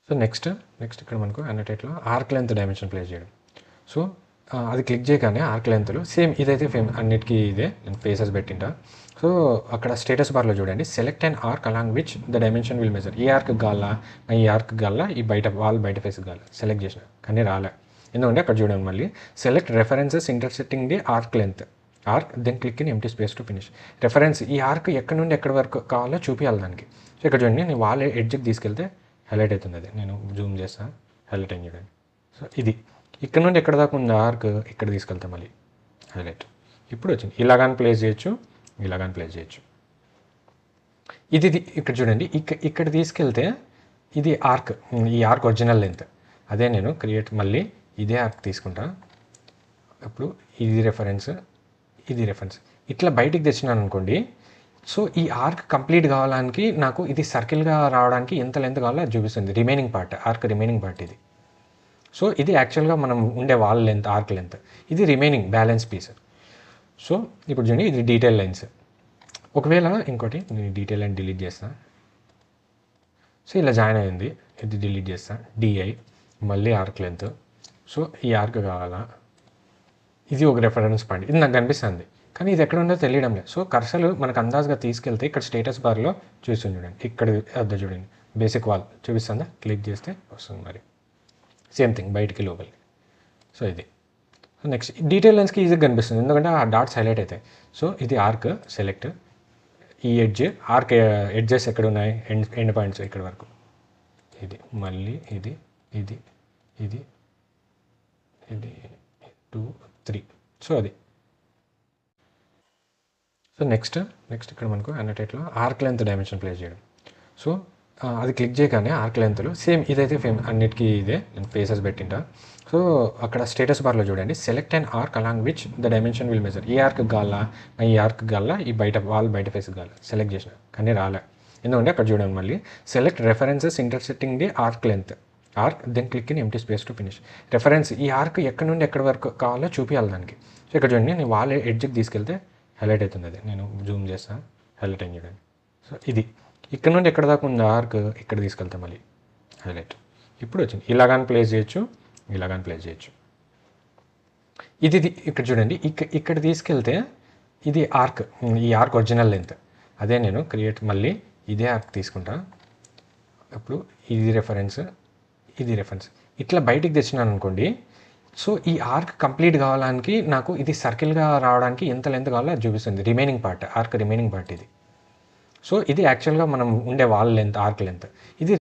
So next ఇక్కడ మనకు అన్నటైట్లో arc length dimension place చేయడం. సో అది క్లిక్ చేయగానే ఆర్క్ లెంత్లో సేమ్ ఇదైతే అన్నిటికీ ఇదే నేను ఫేసెస్ పెట్టింటా. సో అక్కడ స్టేటస్ బార్లో చూడండి, select and arc along which the dimension will measure. ఈ ఆర్క్ గాల్లా ఈ ఆర్క్ గాల్లా ఈ బయట ఫేస్ గాల్లా సెలెక్ట్ చేసిన కానీ రాలే. ఎందుకంటే అక్కడ చూడండి మళ్ళీ select references intersecting the arc length arc then click in empty space to finish. Reference ఈ ఆర్క్ ఎక్కడి నుండి ఎక్కడి వరకు కావాలో చూపించాలి దానికి. సో ఇక్కడ చూడండి నేను వాళ్ళ ఎడ్జ్కి తీసుకెళ్తే హైలైట్ అవుతుంది. అది నేను జూమ్ చేస్తాను, హైలైట్ అయింది చూడండి. సో ఇది ఇక్కడ నుండి ఎక్కడ దాకా ఉంది ఆర్క్ ఇక్కడ తీసుకెళ్తే మళ్ళీ హైలైట్ ఇప్పుడు వచ్చింది. ఇలాగాని ప్లేస్ చేయొచ్చు, ఇలాగాని ప్లేస్ చేయొచ్చు. ఇది ఇక్కడ చూడండి, ఇక్కడ తీసుకెళ్తే ఇది ఆర్క్, ఈ ఆర్క్ ఒరిజినల్ లెంత్. అదే నేను మళ్ళీ ఇదే ఆర్క్ తీసుకుంటా. ఇప్పుడు ఇది రెఫరెన్స్, ఇది రెఫరెన్స్ ఇట్లా బయటికి తెచ్చినాను అనుకోండి. సో ఈ ఆర్క్ కంప్లీట్ కావడానికి నాకు ఇది సర్కిల్గా రావడానికి ఎంత లెంత్ కావాలో అది చూపిస్తుంది. Remaining part, arc remaining part ఇది. సో ఇది యాక్చువల్గా మనం ఉండే వాల్ లెంత్, ఆర్క్ లెంత్. ఇది రిమైనింగ్ బ్యాలెన్స్ పీస్. సో ఇప్పుడు చూడండి ఇది డీటెయిల్ లైన్స్. ఒకవేళ ఇంకోటి నేను డీటెయిల్ లైన్ డిలీట్ చేస్తాను. సో ఇలా జాయిన్ అయింది, ఇది డిలీట్ చేస్తాను. డిఐ మళ్ళీ ఆర్క్ లెంత్. సో ఈ ఆర్క్ కావాలా, ఇది ఒక రెఫరెన్స్ పాయింట్, ఇది నాకు కనిపిస్తుంది కానీ ఇది ఎక్కడ ఉందో తెలియడం లేదు. సో కర్సలు మనకు అందాజుగా తీసుకెళ్తే ఇక్కడ స్టేటస్ బార్లో చూస్తుంది చూడండి, ఇక్కడ అర్థం చూడండి బేసిక్ వాల్ చూపిస్తుందా, క్లిక్ చేస్తే వస్తుంది. మరి సేమ్ థింగ్ బయటికి లోపలికి. సో ఇది నెక్స్ట్ డీటెయిల్ లెన్స్కి ఈజీగా కనిపిస్తుంది ఎందుకంటే ఆ డాట్స్ హైలైట్ అవుతాయి. సో ఇది ఆర్క్ సెలెక్ట్, ఈ ఎడ్జ్ ఆర్క్ ఎడ్జెస్ ఎక్కడ ఉన్నాయి, ఎండ్ పాయింట్స్ ఇక్కడ వరకు. ఇది మళ్ళీ ఇది ఇది ఇది ఇది 2 3. సో అది. సో నెక్స్ట్ ఇక్కడ మనకు అన్నటైట్లో ఆర్క్ లెంత్ డైమెన్షన్ ప్లేస్ చేయడం. సో అది క్లిక్ చేయగానే ఆర్క్ లెంత్లో సేమ్ ఇదైతే అన్నిటికీ ఇదే నేను ఫేసెస్ పెట్టింటా. సో అక్కడ స్టేటస్ బార్లో చూడండి, select and arc along which the dimension will measure. ఈ ఆర్క్ గాల్లా ఈ ఆర్క్ గాల్లా ఈ బయట ఫేస్ గాల్లా సెలెక్ట్ చేసిన కానీ రాలే. ఎందుకంటే అక్కడ చూడండి మళ్ళీ select references intersecting the arc length arc then click in empty space to finish. Reference ఈ ఆర్క్ ఎక్కడి నుండి ఎక్కడి వరకు కావాలో చూపించాలి దానికి. సో ఇక్కడ చూడండి నేను వాళ్ళ ఎడ్జ్కి తీసుకెళ్తే హైలైట్ అవుతుంది. అది నేను జూమ్ చేస్తాను, హైలైట్ అయింది చూడండి. సో ఇది ఇక్కడ నుండి ఎక్కడ దాకా ఉంది ఆర్క్ ఇక్కడ తీసుకెళ్తే మళ్ళీ హైలైట్ ఇప్పుడు వచ్చింది. ఇలాగాని ప్లేస్ చేయొచ్చు, ఇలాగాని ప్లేస్ చేయొచ్చు. ఇది ఇక్కడ చూడండి, ఇక్కడ తీసుకెళ్తే ఇది ఆర్క్, ఈ ఆర్క్ ఒరిజినల్ లెంత్. అదే నేను మళ్ళీ ఇదే ఆర్క్ తీసుకుంటా. ఇప్పుడు ఇది రెఫరెన్స్, ఇది రెఫరెన్స్ ఇట్లా బయటికి తెచ్చినాను అనుకోండి. సో ఈ ఆర్క్ కంప్లీట్ కావడానికి నాకు ఇది సర్కిల్గా రావడానికి ఎంత లెంత్ కావాలో అది చూపిస్తుంది. Remaining part, arc remaining part ఇది. సో ఇది యాక్చువల్గా మనం ఉండే వాల్ లెంత్, ఆర్క్ లెంత్. ఇది